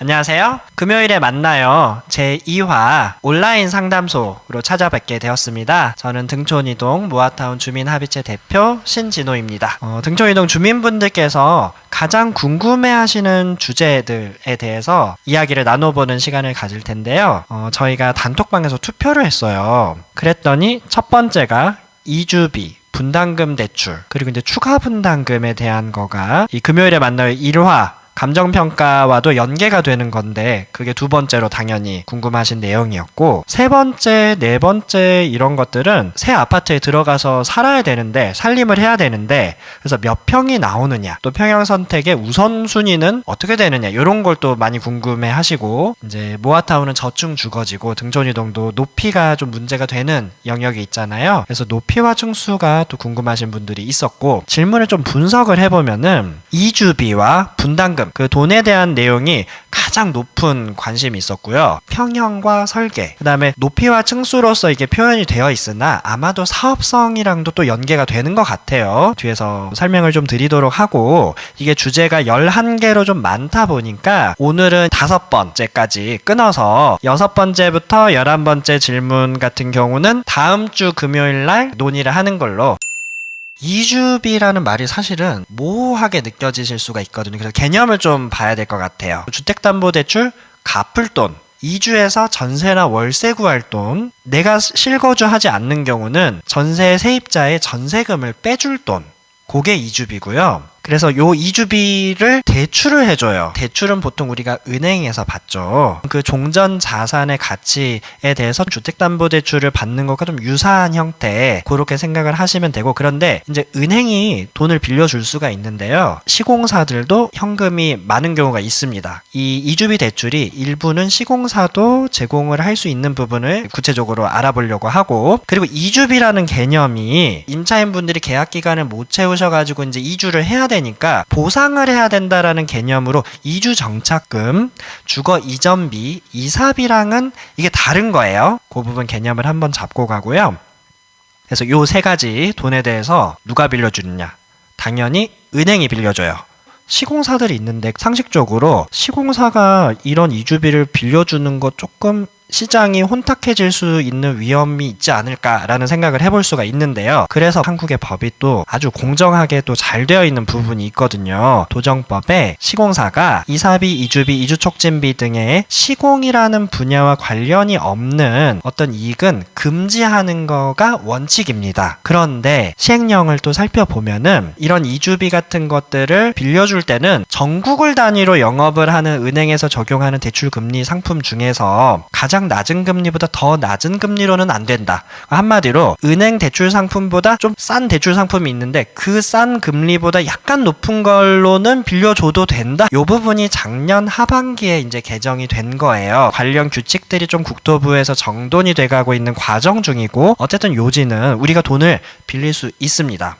안녕하세요. 금요일에 만나요. 제2화 온라인 상담소로 찾아뵙게 되었습니다. 저는 등촌이동 모아타운 주민합의체 대표 신진호입니다. 등촌이동 주민분들께서 가장 궁금해하시는 주제들에 대해서 이야기를 나눠보는 시간을 가질 텐데요. 저희가 단톡방에서 투표를 했어요. 그랬더니 첫 번째가 이주비, 분담금 대출, 그리고 이제 추가 분담금에 대한 거가 이 금요일에 만나요 1화 감정평가와도 연계가 되는 건데 그게 두 번째로 당연히 궁금하신 내용이었고, 세 번째, 네 번째 이런 것들은 새 아파트에 들어가서 살아야 되는데 살림을 해야 되는데 그래서 몇 평이 나오느냐, 또 평형 선택의 우선순위는 어떻게 되느냐, 이런 걸 또 많이 궁금해 하시고, 이제 모아타운은 저층 주거지고 등촌이동도 높이가 좀 문제가 되는 영역이 있잖아요. 그래서 높이와 층수가 또 궁금하신 분들이 있었고, 질문을 좀 분석을 해보면은 이주비와 분담금, 그 돈에 대한 내용이 가장 높은 관심이 있었고요. 평형과 설계, 그 다음에 높이와 층수로서 이게 표현이 되어 있으나 아마도 사업성이랑도 또 연계가 되는 것 같아요. 뒤에서 설명을 좀 드리도록 하고, 이게 주제가 11개로 좀 많다 보니까 오늘은 5번째까지 끊어서 6번째부터 11번째 질문 같은 경우는 다음 주 금요일 날 논의를 하는 걸로. 이주비라는 말이 사실은 모호하게 느껴지실 수가 있거든요. 그래서 개념을 좀 봐야 될 것 같아요. 주택담보대출 갚을 돈, 이주해서 전세나 월세 구할 돈, 내가 실거주하지 않는 경우는 전세 세입자의 전세금을 빼줄 돈, 그게 이주비고요. 그래서 요 이주비를 대출을 해줘요. 대출은 보통 우리가 은행에서 받죠. 그 종전 자산의 가치에 대해서 주택담보대출을 받는 것과 좀 유사한 형태, 그렇게 생각을 하시면 되고, 그런데 이제 은행이 돈을 빌려줄 수가 있는데요. 시공사들도 현금이 많은 경우가 있습니다. 이 이주비 대출이 일부는 시공사도 제공을 할 수 있는 부분을 구체적으로 알아보려고 하고, 그리고 이주비라는 개념이 임차인분들이 계약기간을 못 채우셔가지고 이제 이주를 해야 되니까 보상을 해야 된다라는 개념으로 이주정착금, 주거 이전비, 이사비랑은 이게 다른 거예요. 그 부분 개념을 한번 잡고 가고요. 그래서 요 세 가지 돈에 대해서 누가 빌려주느냐? 당연히 은행이 빌려줘요. 시공사들이 있는데 상식적으로 시공사가 이런 이주비를 빌려주는 거 조금 시장이 혼탁해질 수 있는 위험이 있지 않을까라는 생각을 해볼 수가 있는데요. 그래서 한국의 법이 또 아주 공정하게 또 잘 되어 있는 부분이 있거든요. 도정법에 시공사가 이사비, 이주비, 이주촉진비 등의 시공이라는 분야와 관련이 없는 어떤 이익은 금지하는 거가 원칙입니다. 그런데 시행령을 또 살펴보면은 이런 이주비 같은 것들을 빌려줄 때는 전국을 단위로 영업을 하는 은행에서 적용하는 대출 금리 상품 중에서 가장 낮은 금리보다 더 낮은 금리로는 안 된다. 한마디로 은행 대출 상품보다 좀 싼 대출 상품이 있는데 그 싼 금리보다 약간 높은 걸로는 빌려줘도 된다. 이 부분이 작년 하반기에 이제 개정이 된 거예요. 관련 규칙들이 좀 국토부에서 정돈이 돼가고 있는 과정 중이고, 어쨌든 요지는 우리가 돈을 빌릴 수 있습니다.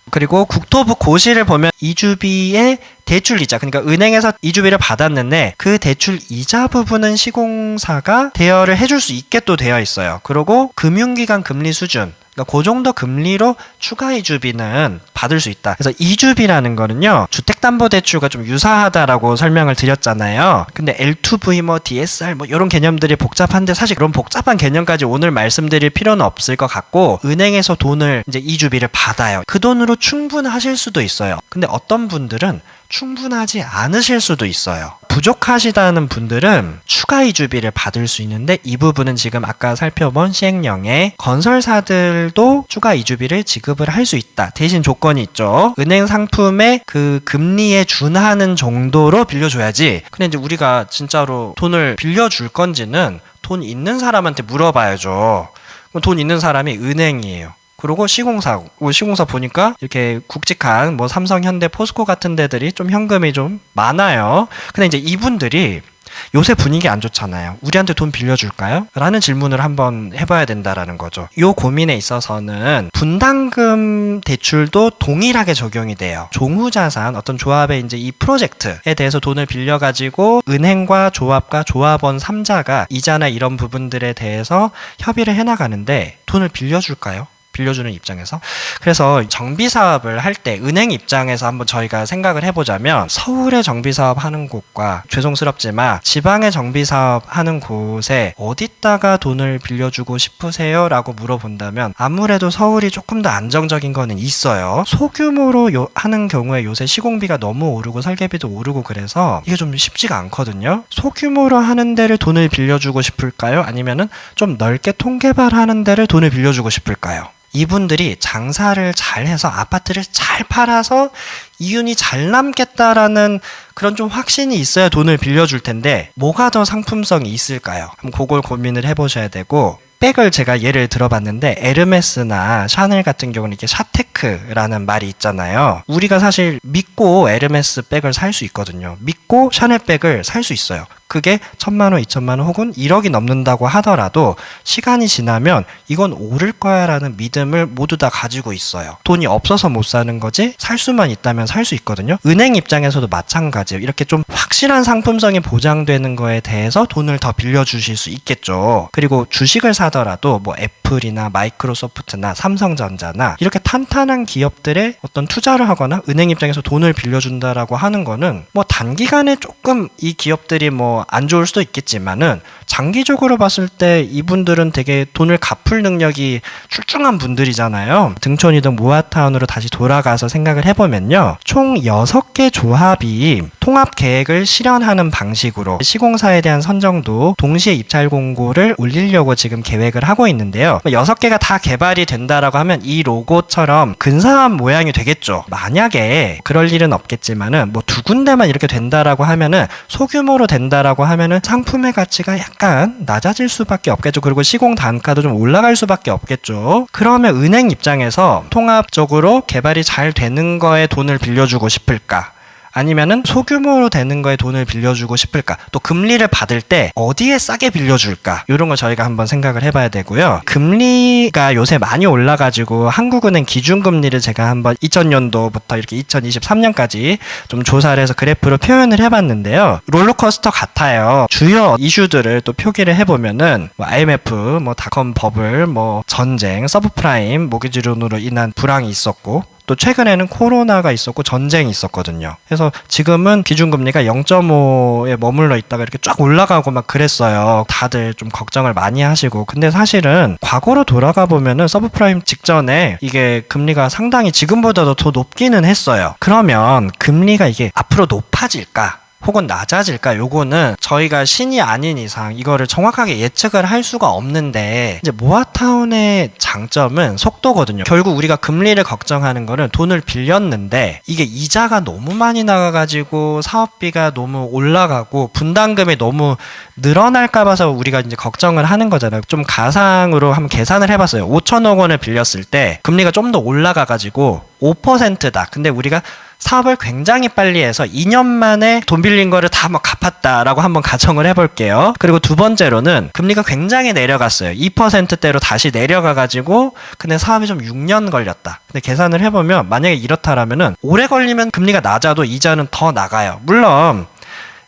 그리고 국토부 고시를 보면 이주비의 대출 이자, 그러니까 은행에서 이주비를 받았는데 그 대출 이자 부분은 시공사가 대여를 해줄 수 있게 또 되어 있어요. 그리고 금융기관 금리 수준, 그러니까 그 정도 금리로 추가 이주비는 받을 수 있다. 그래서 이주비라는 거는요, 주택담보대출과 좀 유사하다라고 설명을 드렸잖아요. 근데 L2V, DSR 이런 개념들이 복잡한데 사실 그런 복잡한 개념까지 오늘 말씀드릴 필요는 없을 것 같고, 은행에서 돈을 이제 이주비를 받아요. 그 돈으로 충분하실 수도 있어요. 근데 어떤 분들은 충분하지 않으실 수도 있어요. 부족하시다는 분들은 추가 이주비를 받을 수 있는데, 이 부분은 지금 아까 살펴본 시행령에 건설사들도 추가 이주비를 지급을 할 수 있다. 대신 조건이 있죠. 은행 상품의 그 금리에 준하는 정도로 빌려줘야지. 근데 이제 우리가 진짜로 돈을 빌려줄 건지는 돈 있는 사람한테 물어봐야죠. 그럼 돈 있는 사람이 은행이에요. 그리고 시공사 보니까 이렇게 굵직한 삼성, 현대, 포스코 같은 데들이 좀 현금이 좀 많아요. 근데 이제 이분들이 요새 분위기 안 좋잖아요. 우리한테 돈 빌려줄까요? 라는 질문을 한번 해봐야 된다라는 거죠. 이 고민에 있어서는 분담금 대출도 동일하게 적용이 돼요. 종후자산, 어떤 조합의 이제 이 프로젝트에 대해서 돈을 빌려가지고 은행과 조합과 조합원 3자가 이자나 이런 부분들에 대해서 협의를 해나가는데 돈을 빌려줄까요? 빌려주는 입장에서. 그래서 정비 사업을 할 때 은행 입장에서 한번 저희가 생각을 해보자면 서울에 정비 사업 하는 곳과 죄송스럽지만 지방에 정비 사업 하는 곳에 어디다가 돈을 빌려주고 싶으세요? 라고 물어본다면 아무래도 서울이 조금 더 안정적인 거는 있어요. 소규모로 하는 경우에 요새 시공비가 너무 오르고 설계비도 오르고 그래서 이게 좀 쉽지가 않거든요. 소규모로 하는 데를 돈을 빌려주고 싶을까요? 아니면은 좀 넓게 통개발하는 데를 돈을 빌려주고 싶을까요? 이분들이 장사를 잘해서 아파트를 잘 팔아서 이윤이 잘 남겠다라는 그런 좀 확신이 있어야 돈을 빌려줄 텐데 뭐가 더 상품성이 있을까요? 그럼 그걸 고민을 해보셔야 되고, 백을 제가 예를 들어봤는데 에르메스나 샤넬 같은 경우는 이렇게 샤테크라는 말이 있잖아요. 우리가 사실 믿고 에르메스 백을 살 수 있거든요. 믿고 샤넬 백을 살 수 있어요. 그게 1,000만 원, 2,000만 원 혹은 1억이 넘는다고 하더라도 시간이 지나면 이건 오를 거야 라는 믿음을 모두 다 가지고 있어요. 돈이 없어서 못 사는 거지 살 수만 있다면 살 수 있거든요. 은행 입장에서도 마찬가지예요. 이렇게 좀 확실한 상품성이 보장되는 거에 대해서 돈을 더 빌려주실 수 있겠죠. 그리고 주식을 사더라도 뭐 애플이나 마이크로소프트나 삼성전자나 이렇게 탄탄한 기업들의 어떤 투자를 하거나 은행 입장에서 돈을 빌려준다라고 하는 거는 뭐 단기간에 조금 이 기업들이 뭐 안 좋을 수도 있겠지만은 장기적으로 봤을 때 이분들은 되게 돈을 갚을 능력이 출중한 분들이잖아요. 등촌이동 무아타운으로 다시 돌아가서 생각을 해보면요. 총 6개 조합이 통합 계획을 실현하는 방식으로 시공사에 대한 선정도 동시에 입찰 공고를 올리려고 지금 계획을 하고 있는데요. 6개가 다 개발이 된다라고 하면 이 로고처럼 근사한 모양이 되겠죠. 만약에 그럴 일은 없겠지만은 뭐 2군데만 이렇게 된다라고 하면은 소규모로 된다라고 하면은 상품의 가치가 약간 낮아질 수밖에 없겠죠. 그리고 시공 단가도 좀 올라갈 수밖에 없겠죠. 그러면 은행 입장에서 통합적으로 개발이 잘 되는 거에 돈을 빌려주고 싶을까? 아니면은 소규모로 되는 거에 돈을 빌려주고 싶을까? 또 금리를 받을 때 어디에 싸게 빌려줄까? 이런 걸 저희가 한번 생각을 해봐야 되고요. 금리가 요새 많이 올라가지고 한국은행 기준금리를 제가 한번 2000년도부터 이렇게 2023년까지 좀 조사를 해서 그래프로 표현을 해봤는데요. 롤러코스터 같아요. 주요 이슈들을 또 표기를 해보면은 뭐 IMF, 뭐 닷컴 버블, 뭐 전쟁, 서브프라임, 모기지론으로 인한 불황이 있었고, 또 최근에는 코로나가 있었고 전쟁이 있었거든요. 그래서 지금은 기준금리가 0.5에 머물러 있다가 이렇게 쫙 올라가고 막 그랬어요. 다들 좀 걱정을 많이 하시고. 근데 사실은 과거로 돌아가 보면은 서브프라임 직전에 이게 금리가 상당히 지금보다도 더 높기는 했어요. 그러면 금리가 이게 앞으로 높아질까? 혹은 낮아질까? 요거는 저희가 신이 아닌 이상 이거를 정확하게 예측을 할 수가 없는데, 이제 모아타운의 장점은 속도거든요. 결국 우리가 금리를 걱정하는 거는 돈을 빌렸는데 이게 이자가 너무 많이 나가가지고 사업비가 너무 올라가고 분담금이 너무 늘어날까 봐서 우리가 이제 걱정을 하는 거잖아요. 좀 가상으로 한번 계산을 해봤어요. 5천억 원을 빌렸을 때 금리가 좀 더 올라가가지고 5%다. 근데 우리가 사업을 굉장히 빨리 해서 2년 만에 돈 빌린 거를 다 막 갚았다라고 한번 가정을 해볼게요. 그리고 두 번째로는 금리가 굉장히 내려갔어요. 2%대로 다시 내려가가지고 근데 사업이 좀 6년 걸렸다. 근데 계산을 해보면 만약에 이렇다라면은 오래 걸리면 금리가 낮아도 이자는 더 나가요. 물론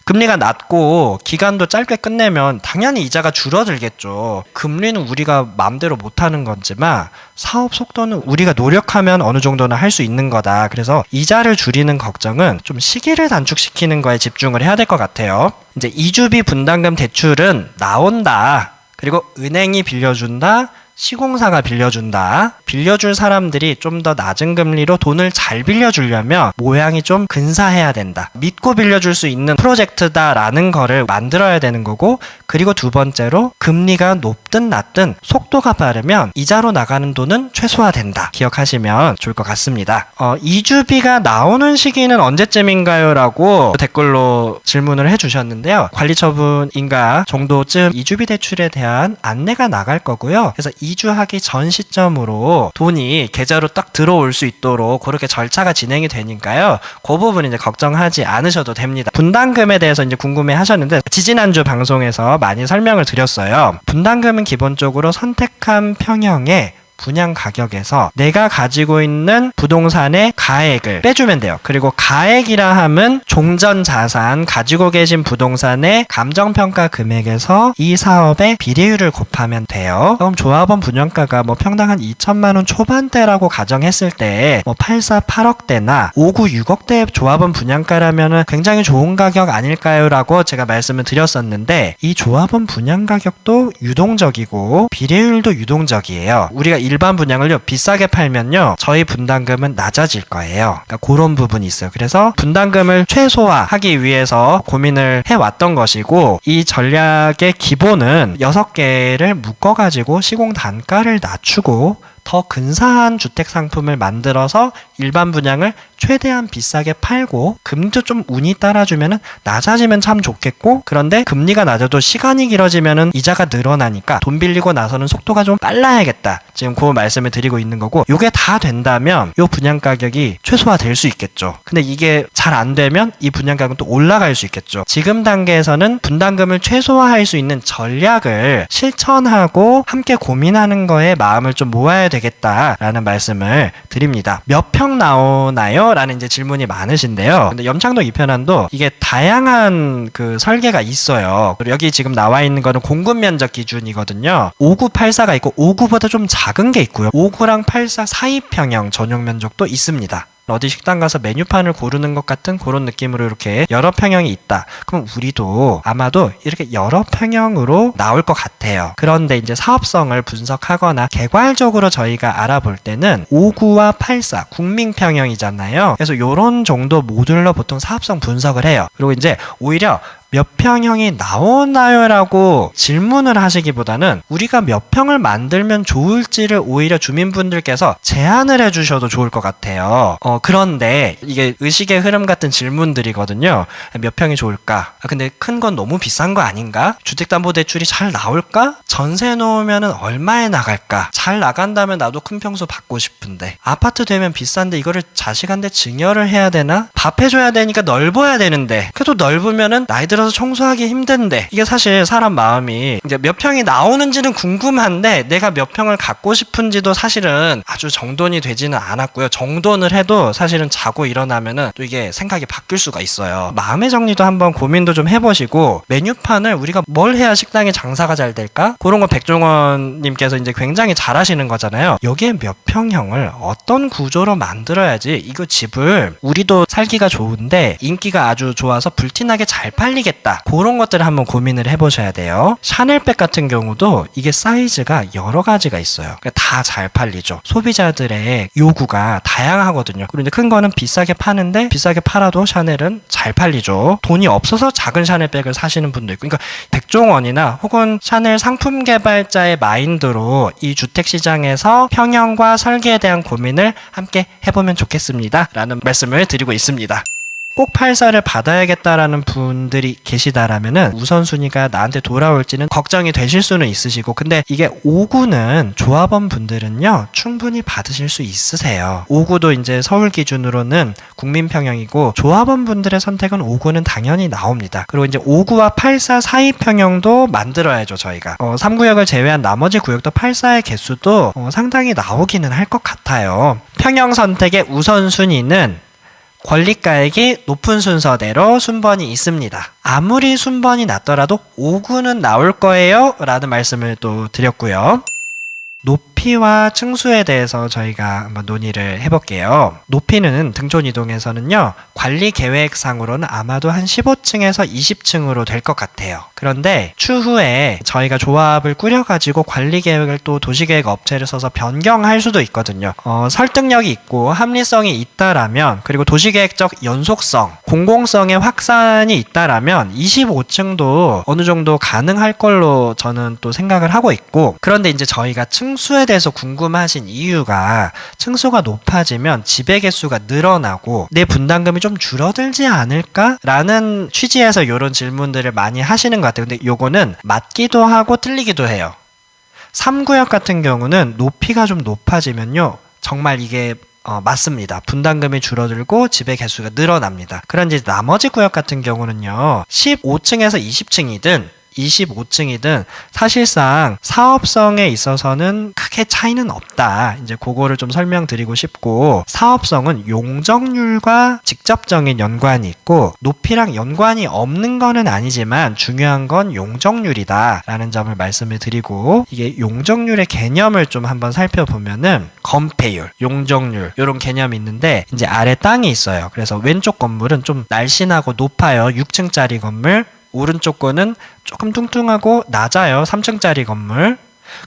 금리가 낮고 기간도 짧게 끝내면 당연히 이자가 줄어들겠죠. 금리는 우리가 마음대로 못하는 거지만 사업 속도는 우리가 노력하면 어느 정도는 할 수 있는 거다. 그래서 이자를 줄이는 걱정은 좀 시기를 단축시키는 거에 집중을 해야 될 것 같아요. 이제 이주비 분담금 대출은 나온다. 그리고 은행이 빌려준다. 시공사가 빌려준다. 빌려줄 사람들이 좀 더 낮은 금리로 돈을 잘 빌려주려면 모양이 좀 근사해야 된다. 믿고 빌려줄 수 있는 프로젝트다라는 거를 만들어야 되는 거고, 그리고 두 번째로 금리가 높든 낮든 속도가 빠르면 이자로 나가는 돈은 최소화된다. 기억하시면 좋을 것 같습니다. 이주비가 나오는 시기는 언제쯤인가요? 라고 댓글로 질문을 해주셨는데요. 관리처분인가 정도쯤 이주비 대출에 대한 안내가 나갈 거고요. 그래서 이주하기 전 시점으로 돈이 계좌로 딱 들어올 수 있도록 그렇게 절차가 진행이 되니까요. 그 부분 이제 걱정하지 않으셔도 됩니다. 분담금에 대해서 이제 궁금해 하셨는데 지지난주 방송에서 많이 설명을 드렸어요. 분담금은 기본적으로 선택한 평형의 분양 가격에서 내가 가지고 있는 부동산의 가액을 빼주면 돼요. 그리고 가액이라 함은 종전 자산, 가지고 계신 부동산의 감정평가 금액에서 이 사업의 비례율을 곱하면 돼요. 그럼 조합원 분양가가 뭐 평당 한 2천만 원 초반대라고 가정했을 때 뭐 8사 8억대나 5구 6억대 조합원 분양가라면은 굉장히 좋은 가격 아닐까요? 라고 제가 말씀을 드렸었는데 이 조합원 분양 가격도 유동적이고 비례율도 유동적이에요. 우리가 일반 분양을요 비싸게 팔면요 저희 분담금은 낮아질 거예요. 그러니까 그런 부분이 있어요. 그래서 분담금을 최소화하기 위해서 고민을 해왔던 것이고 이 전략의 기본은 6개를 묶어가지고 시공 단가를 낮추고 더 근사한 주택 상품을 만들어서 일반 분양을 최대한 비싸게 팔고 금리도 좀 운이 따라주면은 낮아지면 참 좋겠고 그런데 금리가 낮아도 시간이 길어지면은 이자가 늘어나니까 돈 빌리고 나서는 속도가 좀 빨라야겠다. 지금 그 말씀을 드리고 있는 거고 요게 다 된다면 요 분양 가격이 최소화될 수 있겠죠. 근데 이게 잘 안 되면 이 분양 가격은 또 올라갈 수 있겠죠. 지금 단계에서는 분담금을 최소화할 수 있는 전략을 실천하고 함께 고민하는 거에 마음을 좀 모아야 되겠다라는 말씀을 드립니다. 몇 평 나오나요? 라는 이제 질문이 많으신데요. 근데 염창동 2편안도 이게 다양한 그 설계가 있어요. 그리고 여기 지금 나와 있는 거는 공급 면적 기준이거든요. 5구 8사가 있고 5구보다 좀 작은 게 있고요. 5구랑 8사 사이 평형 전용 면적도 있습니다. 어디 식당 가서 메뉴판을 고르는 것 같은 그런 느낌으로 이렇게 여러 평형이 있다. 그럼 우리도 아마도 이렇게 여러 평형으로 나올 것 같아요. 그런데 이제 사업성을 분석하거나 개괄적으로 저희가 알아볼 때는 5구와 8사 국민평형이잖아요. 그래서 이런 정도 모듈로 보통 사업성 분석을 해요. 그리고 이제 오히려 몇 평형이 나오나요? 라고 질문을 하시기보다는 우리가 몇 평을 만들면 좋을지를 오히려 주민분들께서 제안을 해주셔도 좋을 것 같아요. 그런데 이게 의식의 흐름 같은 질문들이거든요. 몇 평이 좋을까? 근데 큰 건 너무 비싼 거 아닌가? 주택담보대출이 잘 나올까? 전세 놓으면 얼마에 나갈까? 잘 나간다면 나도 큰 평수 받고 싶은데 아파트 되면 비싼데 이거를 자식한테 증여를 해야 되나? 밥 해줘야 되니까 넓어야 되는데 그래도 넓으면은 나이 들어서 청소하기 힘든데 이게 사실 사람 마음이 이제 몇 평이 나오는지는 궁금한데 내가 몇 평을 갖고 싶은지도 사실은 아주 정돈이 되지는 않았고요. 정돈을 해도 사실은 자고 일어나면은 또 이게 생각이 바뀔 수가 있어요. 마음의 정리도 한번 고민도 좀 해보시고 메뉴판을 우리가 뭘 해야 식당이 장사가 잘 될까? 그런 거 백종원 님께서 이제 굉장히 잘하시는 거잖아요. 여기에 몇 평형을 어떤 구조로 만들어야지 이거 집을 우리도 살기가 좋은데 인기가 아주 좋아서 불티나게 잘 팔리게 그런 것들을 한번 고민을 해보셔야 돼요. 샤넬백 같은 경우도 이게 사이즈가 여러 가지가 있어요. 다 잘 팔리죠. 소비자들의 요구가 다양하거든요. 그리고 이제 큰 거는 비싸게 파는데 비싸게 팔아도 샤넬은 잘 팔리죠. 돈이 없어서 작은 샤넬백을 사시는 분도 있고 그러니까 백종원이나 혹은 샤넬 상품 개발자의 마인드로 이 주택시장에서 평형과 설계에 대한 고민을 함께 해보면 좋겠습니다. 라는 말씀을 드리고 있습니다. 꼭 8사를 받아야겠다라는 분들이 계시다라면은 우선순위가 나한테 돌아올지는 걱정이 되실 수는 있으시고 근데 이게 5구는 조합원 분들은요 충분히 받으실 수 있으세요. 5구도 이제 서울 기준으로는 국민평형이고 조합원 분들의 선택은 5구는 당연히 나옵니다. 그리고 이제 5구와 8사 사이 평형도 만들어야죠 저희가. 3구역을 제외한 나머지 구역도 8사의 개수도 상당히 나오기는 할 것 같아요. 평형 선택의 우선순위는 권리가액이 높은 순서대로 순번이 있습니다. 아무리 순번이 낮더라도 5구는 나올 거예요 라는 말씀을 또 드렸고요. 높이와 층수에 대해서 저희가 한번 논의를 해볼게요. 높이는 등촌이동에서는요 관리 계획상으로는 아마도 한 15층에서 20층으로 될 것 같아요. 그런데 추후에 저희가 조합을 꾸려가지고 관리 계획을 또 도시계획 업체를 써서 변경할 수도 있거든요. 설득력이 있고 합리성이 있다라면 그리고 도시계획적 연속성, 공공성의 확산이 있다라면 25층도 어느 정도 가능할 걸로 저는 또 생각을 하고 있고 그런데 이제 저희가 층수에 대해서 궁금하신 이유가 층수가 높아지면 지배 개수가 늘어나고 내 분담금이 좀 줄어들지 않을까라는 취지에서 이런 질문들을 많이 하시는 것 같아요. 근데 요거는 맞기도 하고 틀리기도 해요. 3구역 같은 경우는 높이가 좀 높아지면요 정말 이게 맞습니다. 분담금이 줄어들고 지배 개수가 늘어납니다. 그런데 나머지 구역 같은 경우는요 15층에서 20층이든 25층이든 사실상 사업성에 있어서는 크게 차이는 없다. 이제 그거를 좀 설명드리고 싶고, 사업성은 용적률과 직접적인 연관이 있고 높이랑 연관이 없는 거는 아니지만 중요한 건 용적률이다 라는 점을 말씀을 드리고, 이게 용적률의 개념을 좀 한번 살펴보면은 건폐율, 용적률 이런 개념이 있는데, 이제 아래 땅이 있어요. 그래서 왼쪽 건물은 좀 날씬하고 높아요. 6층짜리 건물. 오른쪽 거는 조금 뚱뚱하고 낮아요. 3층짜리 건물.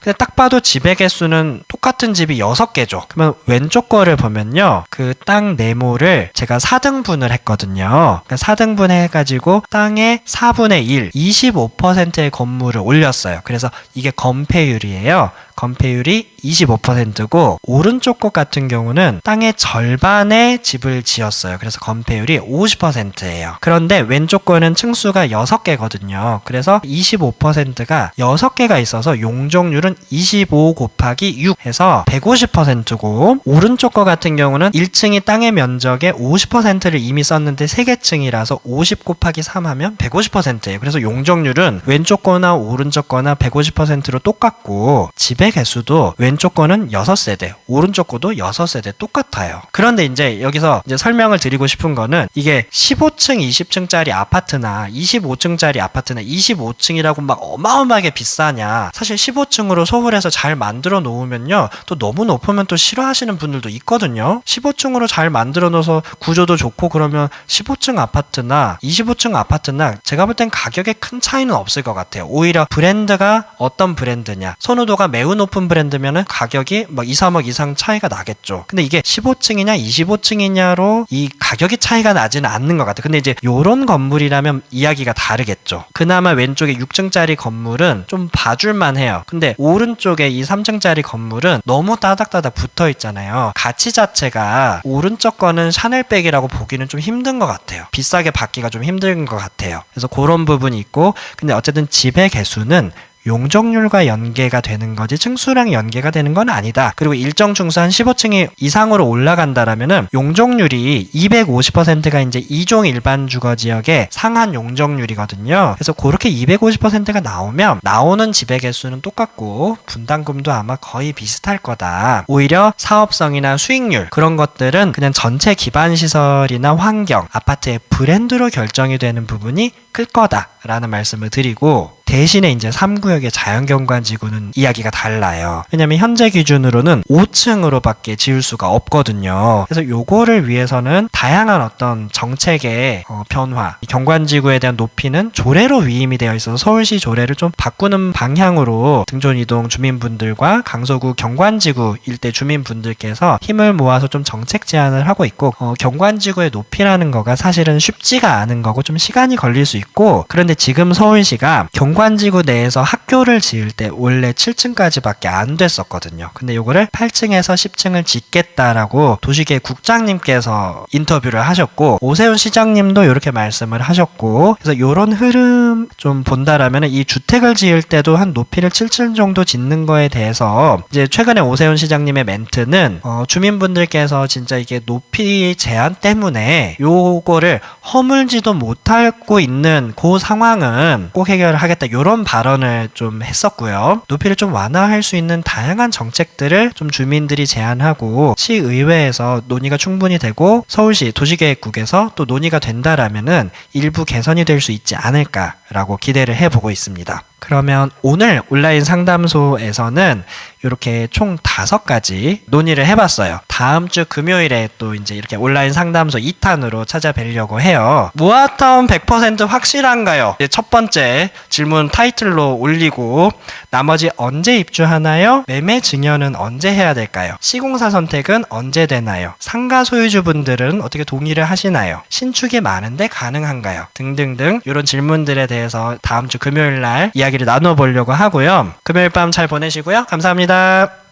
근데 딱 봐도 집의 개수는 똑같은 집이 6개죠. 그러면 왼쪽 거를 보면요, 그 땅 네모를 제가 4등분을 했거든요. 4등분 해가지고 땅의 4분의 1, 25%의 건물을 올렸어요. 그래서 이게 건폐율이에요. 건폐율이 25%고, 오른쪽 것 같은 경우는 땅의 절반의 집을 지었어요. 그래서 건폐율이 50%예요. 그런데 왼쪽 거는 층수가 6개거든요. 그래서 25%가 6개가 있어서 용적률은 25 곱하기 6 해서 150%고, 오른쪽 거 같은 경우는 1층이 땅의 면적의 50%를 이미 썼는데 3개 층이라서 50 곱하기 3 하면 150%예요. 그래서 용적률은 왼쪽 거나 오른쪽 거나 150%로 똑같고, 집의 개수도 왼쪽 거는 6세대, 오른쪽 거도 6세대 똑같아요. 그런데 이제 여기서 이제 설명을 드리고 싶은 거는, 이게 15층, 20층짜리 아파트나 25층짜리 아파트나 25층이라고 막 어마어마하게 비싸냐. 사실 15층으로 소홀해서 잘 만들어 놓으면요, 또 너무 높으면 또 싫어하시는 분들도 있거든요. 15층으로 잘 만들어 놓아서 구조도 좋고 그러면 15층 아파트나 25층 아파트나 제가 볼 땐 가격에 큰 차이는 없을 것 같아요. 오히려 브랜드가 어떤 브랜드냐, 선호도가 매우 높은 브랜드면은 가격이 막 2, 3억 이상 차이가 나겠죠. 근데 이게 15층이냐 25층이냐로 이 가격이 차이가 나지는 않는 것 같아요. 근데 이제 요런 건물이라면 이야기가 다르겠죠. 그나마 왼쪽에 6층짜리 건물은 좀 봐줄만 해요. 근데 오른쪽에 이 3층짜리 건물은 너무 따닥따닥 붙어 있잖아요. 가치 자체가 오른쪽 거는 샤넬백이라고 보기는 좀 힘든 것 같아요. 비싸게 받기가 좀 힘든 것 같아요. 그래서 그런 부분이 있고, 근데 어쨌든 집의 개수는 용적률과 연계가 되는 거지 층수랑 연계가 되는 건 아니다. 그리고 일정 층수 한 15층이 이상으로 올라간다라면은 용적률이 250%가 이제 2종 일반 주거 지역의 상한 용적률이거든요. 그래서 그렇게 250%가 나오면 나오는 집의 개수는 똑같고 분담금도 아마 거의 비슷할 거다. 오히려 사업성이나 수익률 그런 것들은 그냥 전체 기반 시설이나 환경, 아파트의 브랜드로 결정이 되는 부분이 클 거다라는 말씀을 드리고, 대신에 이제 3구역의 자연경관지구는 이야기가 달라요. 왜냐면 현재 기준으로는 5층으로밖에 지을 수가 없거든요. 그래서 요거를 위해서는 다양한 어떤 정책의 변화, 경관지구에 대한 높이는 조례로 위임이 되어 있어서 서울시 조례를 좀 바꾸는 방향으로 등촌이동 주민분들과 강서구 경관지구 일대 주민분들께서 힘을 모아서 좀 정책 제안을 하고 있고, 경관지구의 높이라는 거가 사실은 쉽지가 않은 거고 좀 시간이 걸릴 수 있고, 그런데 지금 서울시가 경관지구 내에서 학교를 지을 때 원래 7층까지밖에 안 됐었거든요. 근데 요거를 8층에서 10층을 짓겠다라고 도시계 국장님께서 인터뷰를 하셨고, 오세훈 시장님도 이렇게 말씀을 하셨고, 그래서 요런 흐름 좀 본다라면 이 주택을 지을 때도 한 높이를 7층 정도 짓는 거에 대해서 이제 최근에 오세훈 시장님의 멘트는 주민분들께서 진짜 이게 높이 제한 때문에 요거를 허물지도 못하고 있는 그 상황은 꼭 해결하겠다, 이런 발언을 좀 했었고요. 높이를 좀 완화할 수 있는 다양한 정책들을 좀 주민들이 제안하고 시의회에서 논의가 충분히 되고 서울시 도시계획국에서 또 논의가 된다라면은 일부 개선이 될 수 있지 않을까라고 기대를 해보고 있습니다. 그러면 오늘 온라인 상담소에서는 이렇게 총 5가지 논의를 해봤어요. 다음 주 금요일에 또 이제 이렇게 온라인 상담소 2탄으로 찾아뵈려고 해요. 모아타운 100% 확실한가요? 첫 번째 질문 타이틀로 올리고, 나머지 언제 입주하나요? 매매 증여는 언제 해야 될까요? 시공사 선택은 언제 되나요? 상가 소유주분들은 어떻게 동의를 하시나요? 신축이 많은데 가능한가요? 등등등 이런 질문들에 대해서 다음 주 금요일 날 이야기를 나눠보려고 하고요. 금요일 밤 잘 보내시고요. 감사합니다.